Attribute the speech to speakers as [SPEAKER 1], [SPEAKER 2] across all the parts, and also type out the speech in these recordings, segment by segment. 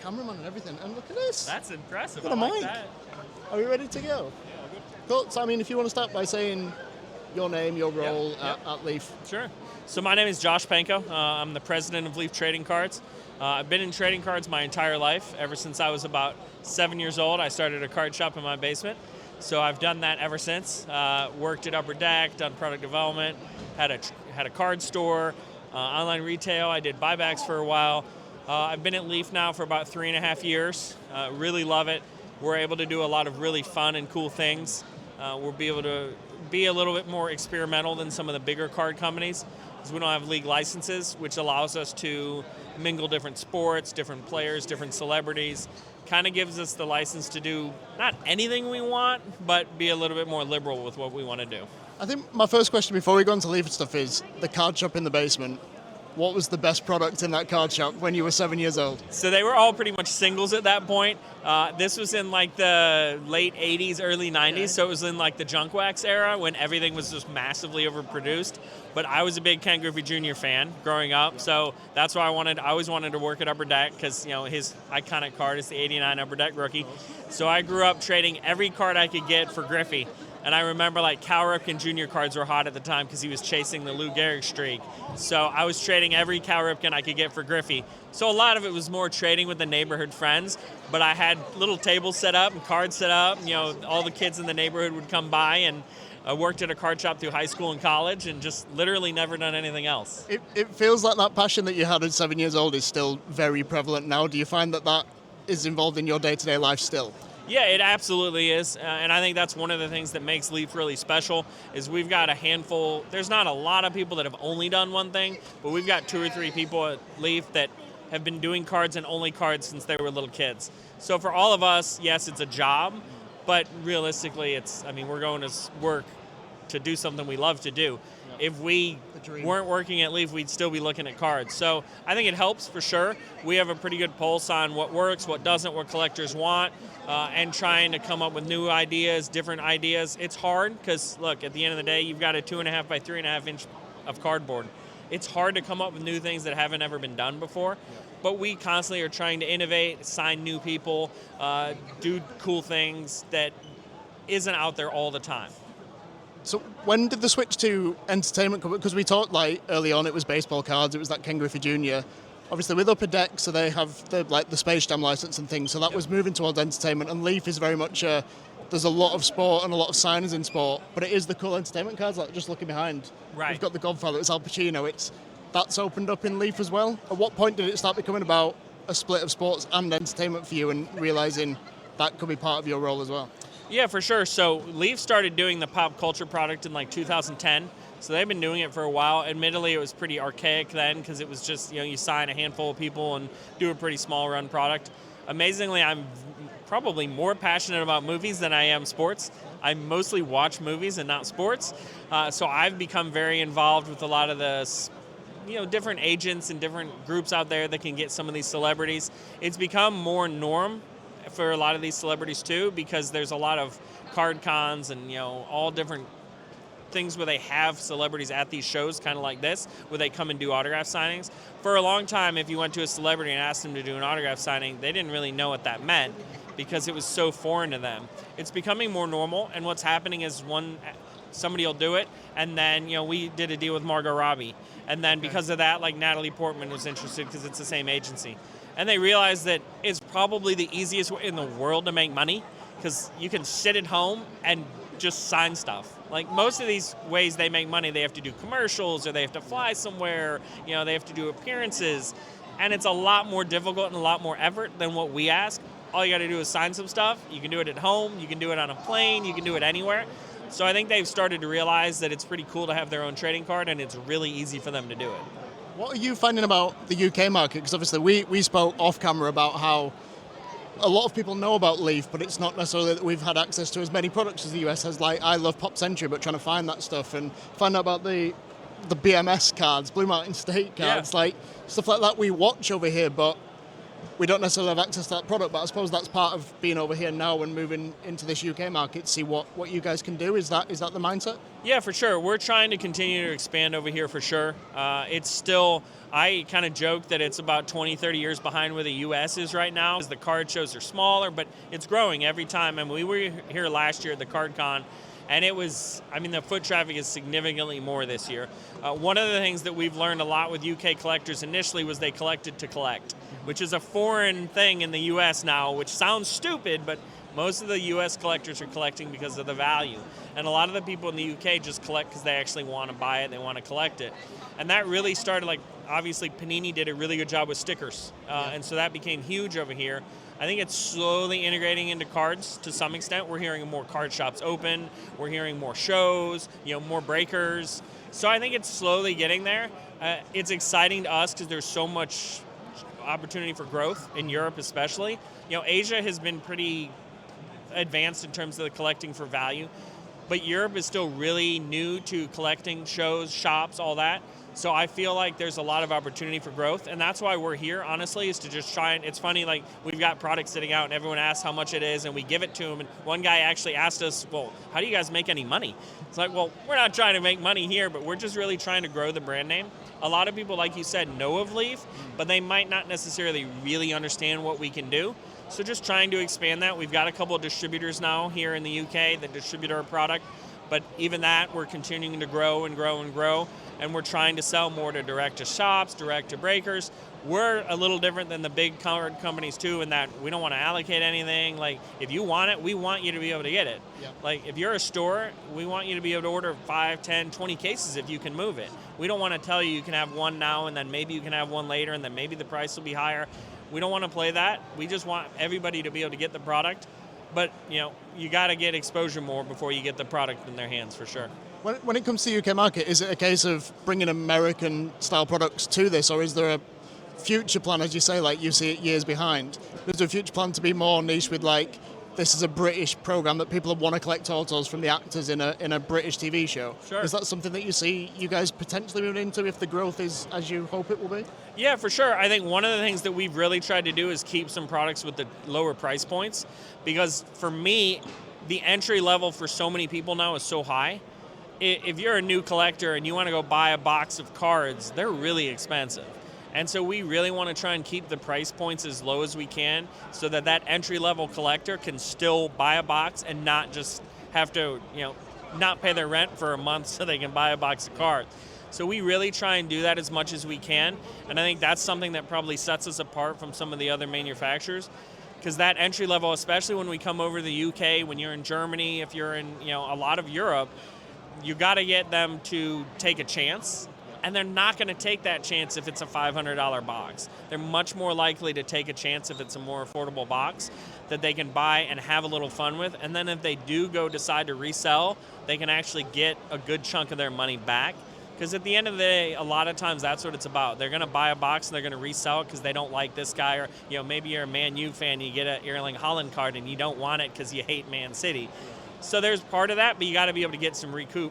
[SPEAKER 1] cameraman and everything. And look at this.
[SPEAKER 2] That's impressive.
[SPEAKER 1] Look at
[SPEAKER 2] I like
[SPEAKER 1] mic.
[SPEAKER 2] that.
[SPEAKER 1] Are we ready to go?
[SPEAKER 2] Yeah, good.
[SPEAKER 1] Cool. So, I mean, if you want to start by saying your name, your role at Leaf.
[SPEAKER 2] Sure. So my name is Josh Pankow. I'm the president of Leaf Trading Cards. I've been in trading cards my entire life. Ever since I was about 7 years old, I started a card shop in my basement. So I've done that ever since. Worked at Upper Deck, done product development, had a card store, online retail. I did buybacks for a while. I've been at Leaf now for about 3.5 years. Really love it. We're able to do a lot of really fun and cool things. We'll be able to be a little bit more experimental than some of the bigger card companies, because we don't have league licenses, which allows us to mingle different sports, different players, different celebrities. Kind of gives us the license to do not anything we want, but be a little bit more liberal with what we want to do.
[SPEAKER 1] I think my first question before we go into Leaf and stuff is the card shop in the basement. What was the best product in that card shop when you were 7 years old?
[SPEAKER 2] So they were all pretty much singles at that point. This was in like the late 80s, early 90s, okay. So it was in like the junk wax era when everything was just massively overproduced. But I was a big Ken Griffey Jr. fan growing up, so that's why I always wanted to work at Upper Deck, because his iconic card is the '89 Upper Deck rookie. So I grew up trading every card I could get for Griffey. And I remember like Cal Ripken Jr. cards were hot at the time because he was chasing the Lou Gehrig streak. So I was trading every Cal Ripken I could get for Griffey. So a lot of it was more trading with the neighborhood friends, but I had little tables set up and cards set up. All the kids in the neighborhood would come by, and I worked at a card shop through high school and college and just literally never done anything else.
[SPEAKER 1] It feels like that passion that you had at 7 years old is still very prevalent now. Do you find that is involved in your day-to-day life still?
[SPEAKER 2] Yeah, it absolutely is, and I think that's one of the things that makes Leaf really special, is we've got a handful. There's not a lot of people that have only done one thing, but we've got 2 or 3 people at Leaf that have been doing cards and only cards since they were little kids. So for all of us, yes, it's a job, but realistically, we're going to work to do something we love to do. If we weren't working at Leaf, we'd still be looking at cards. So I think it helps for sure. We have a pretty good pulse on what works, what doesn't, what collectors want, and trying to come up with new ideas, different ideas. It's hard because, look, at the end of the day, you've got a 2.5 by 3.5 inch of cardboard. It's hard to come up with new things that haven't ever been done before. But we constantly are trying to innovate, sign new people, do cool things that isn't out there all the time.
[SPEAKER 1] So when did the switch to entertainment come? Because we talked early on, it was baseball cards, it was that Ken Griffey Jr. Obviously with Upper Deck, so they have the Space Jam license and things, so that was moving towards entertainment, and Leaf is very much, there's a lot of sport and a lot of signers in sport, but it is the cool entertainment cards, like just looking behind.
[SPEAKER 2] Right.
[SPEAKER 1] We've got the Godfather, it's Al Pacino, that's opened up in Leaf as well. At what point did it start becoming about a split of sports and entertainment for you, and realising that could be part of your role as well?
[SPEAKER 2] Yeah, for sure. So Leaf started doing the pop culture product in like 2010. So they've been doing it for a while. Admittedly, it was pretty archaic then because it was just, you sign a handful of people and do a pretty small run product. Amazingly, I'm probably more passionate about movies than I am sports. I mostly watch movies and not sports. So I've become very involved with a lot of the different agents and different groups out there that can get some of these celebrities. It's become more norm for a lot of these celebrities too, because there's a lot of card cons and all different things where they have celebrities at these shows, kind of like this, where they come and do autograph signings. For a long time, if you went to a celebrity and asked them to do an autograph signing, they didn't really know what that meant because it was so foreign to them. It's becoming more normal, and what's happening is somebody will do it, and then we did a deal with Margot Robbie, and then because of that, like Natalie Portman was interested because it's the same agency. And they realized that it's probably the easiest way in the world to make money because you can sit at home and just sign stuff. Like most of these ways they make money, they have to do commercials or they have to fly somewhere, they have to do appearances. And it's a lot more difficult and a lot more effort than what we ask. All you got to do is sign some stuff. You can do it at home. You can do it on a plane. You can do it anywhere. So I think they've started to realize that it's pretty cool to have their own trading card, and it's really easy for them to do it.
[SPEAKER 1] What are you finding about the UK market? Because obviously we spoke off camera about how a lot of people know about Leaf, but it's not necessarily that we've had access to as many products as the US has. Like, I love Pop Century, but trying to find that stuff and find out about the BMS cards, Blue Mountain State cards, like stuff like that we watch over here, but we don't necessarily have access to that product, but I suppose that's part of being over here now and moving into this UK market to see what you guys can do. Is that the mindset?
[SPEAKER 2] Yeah, for sure. We're trying to continue to expand over here for sure. It's still, I kind of joke that it's about 20, 30 years behind where the U.S. is right now. The card shows are smaller, but it's growing every time. And we were here last year at the CardCon, and it was, I mean, the foot traffic is significantly more this year. One of the things that we've learned a lot with UK collectors initially was they collected to collect, which is a foreign thing in the U.S. now, which sounds stupid, but most of the U.S. collectors are collecting because of the value. And a lot of the people in the UK just collect because they actually want to buy it, they want to collect it. And that really started, like, obviously Panini did a really good job with stickers. And so that became huge over here. I think it's slowly integrating into cards to some extent. We're hearing more card shops open. We're hearing more shows, more breakers. So I think it's slowly getting there. It's exciting to us because there's so much opportunity for growth in Europe especially. Asia has been pretty advanced in terms of the collecting for value, but Europe is still really new to collecting, shows, shops, all that. So I feel like there's a lot of opportunity for growth, and that's why we're here, honestly, is to just try and, it's funny, like, we've got products sitting out and everyone asks how much it is and we give it to them, and one guy actually asked us, well, how do you guys make any money? It's like, well, we're not trying to make money here, but we're just really trying to grow the brand name. A lot of people, like you said, know of Leaf, but they might not necessarily really understand what we can do. So just trying to expand that. We've got a couple of distributors now here in the UK that distribute our product, but even that, we're continuing to grow and grow and grow, and we're trying to sell more to direct to shops, direct to breakers. We're a little different than the big card companies too, in that we don't want to allocate anything. Like, if you want it, we want you to be able to get it. Yep. Like, if you're a store, we want you to be able to order 5, 10, 20 cases if you can move it. We don't want to tell you can have one now and then maybe you can have one later and then maybe the price will be higher. We don't want to play that. We just want everybody to be able to get the product. But, you got to get exposure more before you get the product in their hands, for sure.
[SPEAKER 1] When it comes to the UK market, is it a case of bringing American-style products to this, or is there a future plan, as you say, like you see it years behind? Is there a future plan to be more niche with, like, this is a British program that people want to collect autos from the actors in a British TV show?
[SPEAKER 2] Sure.
[SPEAKER 1] Is that something that you see you guys potentially moving into if the growth is as you hope it will be?
[SPEAKER 2] Yeah, for sure. I think one of the things that we've really tried to do is keep some products with the lower price points, because for me, the entry level for so many people now is so high. If you're a new collector and you want to go buy a box of cards, they're really expensive. And so we really want to try and keep the price points as low as we can so that that entry-level collector can still buy a box and not just have to, not pay their rent for a month so they can buy a box of cards. So we really try and do that as much as we can. And I think that's something that probably sets us apart from some of the other manufacturers, because that entry level, especially when we come over to the UK, when you're in Germany, if you're in, a lot of Europe, you got to get them to take a chance. And they're not going to take that chance if it's a $500 box. They're much more likely to take a chance if it's a more affordable box that they can buy and have a little fun with. And then if they do decide to resell, they can actually get a good chunk of their money back. Because at the end of the day, a lot of times that's what it's about. They're going to buy a box and they're going to resell it because they don't like this guy. Or maybe you're a Man U fan, you get an Erling Haaland card and you don't want it because you hate Man City. So there's part of that, but you got to be able to get some recoup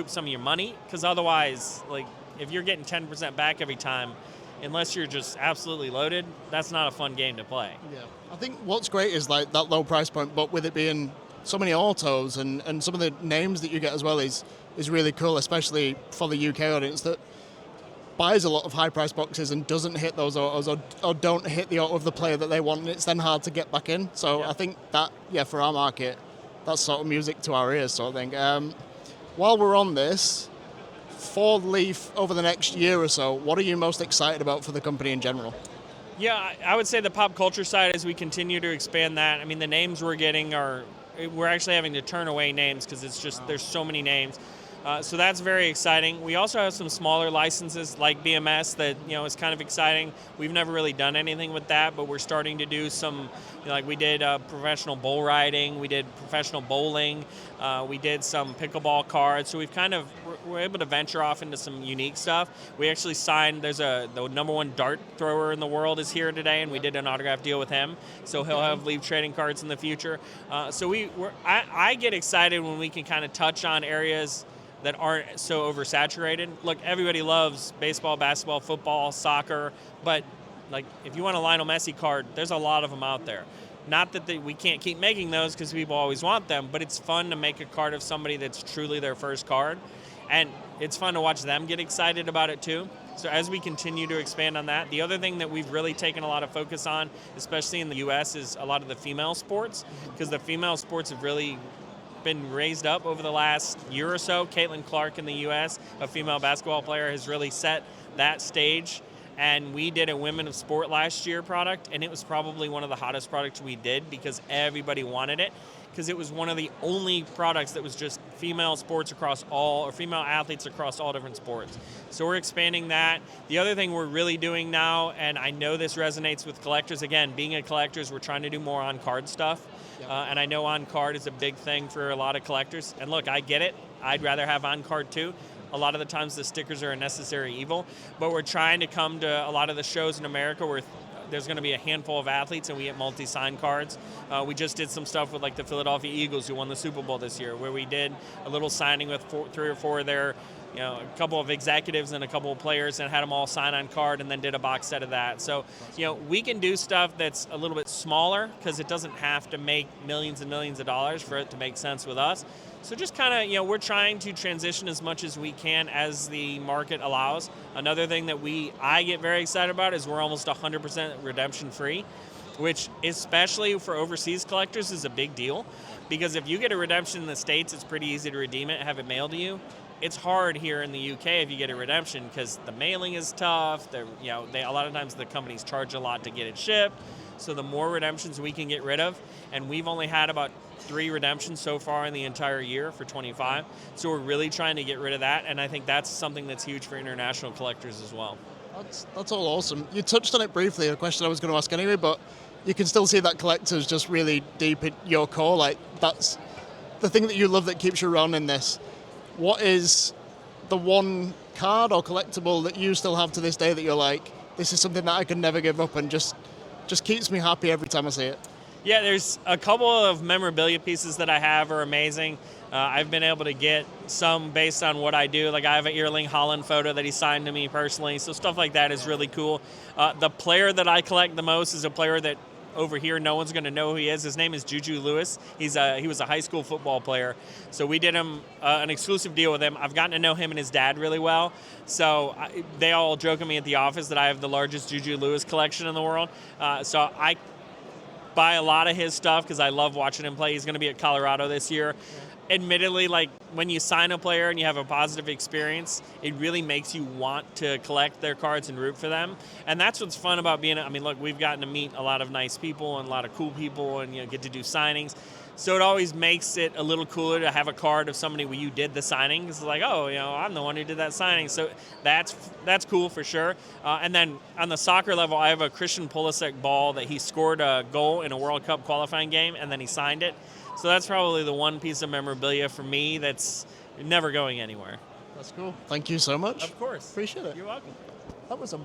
[SPEAKER 2] some of your money, because otherwise, like, if you're getting 10% back every time, unless you're just absolutely loaded, that's not a fun game to play.
[SPEAKER 1] Yeah, I think what's great is like that low price point, but with it being so many autos and some of the names that you get as well is really cool, especially for the UK audience that buys a lot of high price boxes and doesn't hit those autos or don't hit the auto of the player that they want, and it's then hard to get back in. So yeah. I think that, for our market, that's sort of music to our ears, sort of thing. While we're on this, for Leaf over the next year or so, what are you most excited about for the company in general?
[SPEAKER 2] Yeah, I would say the pop culture side, as we continue to expand that. I mean, the names we're getting we're actually having to turn away names because it's just, there's so many names. So that's very exciting. We also have some smaller licenses like BMS that, is kind of exciting. We've never really done anything with that, but we're starting to do some, like we did professional bull riding, we did professional bowling, we did some pickleball cards. So we're able to venture off into some unique stuff. We actually signed, the number one dart thrower in the world is here today, and we did an autograph deal with him. So he'll have Leaf trading cards in the future. So I get excited when we can kind of touch on areas that aren't so oversaturated. Look, everybody loves baseball, basketball, football, soccer, but Like, if you want a Lionel Messi card, there's a lot of them out there. Not that we can't keep making those because people always want them, but it's fun to make a card of somebody that's truly their first card. And it's fun to watch them get excited about it too. So as we continue to expand on that, the other thing that we've really taken a lot of focus on, especially in the U.S., is a lot of the female sports, because the female sports have really been raised up over the last year or so. Caitlin Clark in the U.S., a female basketball player, has really set that stage. And we did a Women of Sport last year product, and it was probably one of the hottest products we did because everybody wanted it, because it was one of the only products that was just female sports across all, or female athletes across all different sports. So we're expanding that. The other thing we're really doing now, and I know this resonates with collectors, again, being a collectors, we're trying to do more on-card stuff. And I know on-card is a big thing for a lot of collectors. And look, I get it. I'd rather have on-card too. A lot of the times the stickers are a necessary evil, but we're trying to come to a lot of the shows in America where there's going to be a handful of athletes and we get multi-sign cards. We just did some stuff with like the Philadelphia Eagles who won the Super Bowl this year, where we did a little signing with 3 or 4 of their, a couple of executives and a couple of players, and had them all sign on card, and then did a box set of that. So, we can do stuff that's a little bit smaller because it doesn't have to make millions and millions of dollars for it to make sense with us. So just kind of, we're trying to transition as much as we can as the market allows. Another thing that I get very excited about is we're almost 100% redemption free, which especially for overseas collectors is a big deal, because if you get a redemption in the States, it's pretty easy to redeem it, have it mailed to you. It's hard here in the UK if you get a redemption because the mailing is tough. A lot of times the companies charge a lot to get it shipped. So the more redemptions we can get rid of, and we've only had about 3 redemptions so far in the entire year for 25. So we're really trying to get rid of that, and I think that's something that's huge for international collectors as well.
[SPEAKER 1] That's all awesome. You touched on it briefly, a question I was going to ask anyway, but you can still see that collector's just really deep at your core. Like, that's the thing that you love that keeps you around in this. What is the one card or collectible that you still have to this day that you're like, this is something that I can never give up and just keeps me happy every time I see it?
[SPEAKER 2] Yeah, there's a couple of memorabilia pieces that I have are amazing. I've been able to get some based on what I do. Like, I have an Erling Haaland photo that he signed to me personally, so stuff like that is really cool. The player that I collect the most is a player that over here no one's going to know who he is. His name is Juju Lewis. He was a high school football player. So we did him an exclusive deal with him. I've gotten to know him and his dad really well. So they all joke at me at the office that I have the largest Juju Lewis collection in the world. So I buy a lot of his stuff because I love watching him play. He's going to be at Colorado this year. Admittedly, like, when you sign a player and you have a positive experience, it really makes you want to collect their cards and root for them. And that's what's fun about look, we've gotten to meet a lot of nice people and a lot of cool people and get to do signings. So it always makes it a little cooler to have a card of somebody where you did the signing. It's like, oh, I'm the one who did that signing. So that's cool for sure. And then on the soccer level, I have a Christian Pulisic ball that he scored a goal in a World Cup qualifying game, and then he signed it. So that's probably the one piece of memorabilia for me that's never going anywhere.
[SPEAKER 1] That's cool. Thank you so much.
[SPEAKER 2] Of course.
[SPEAKER 1] Appreciate it.
[SPEAKER 2] You're welcome.
[SPEAKER 1] That was a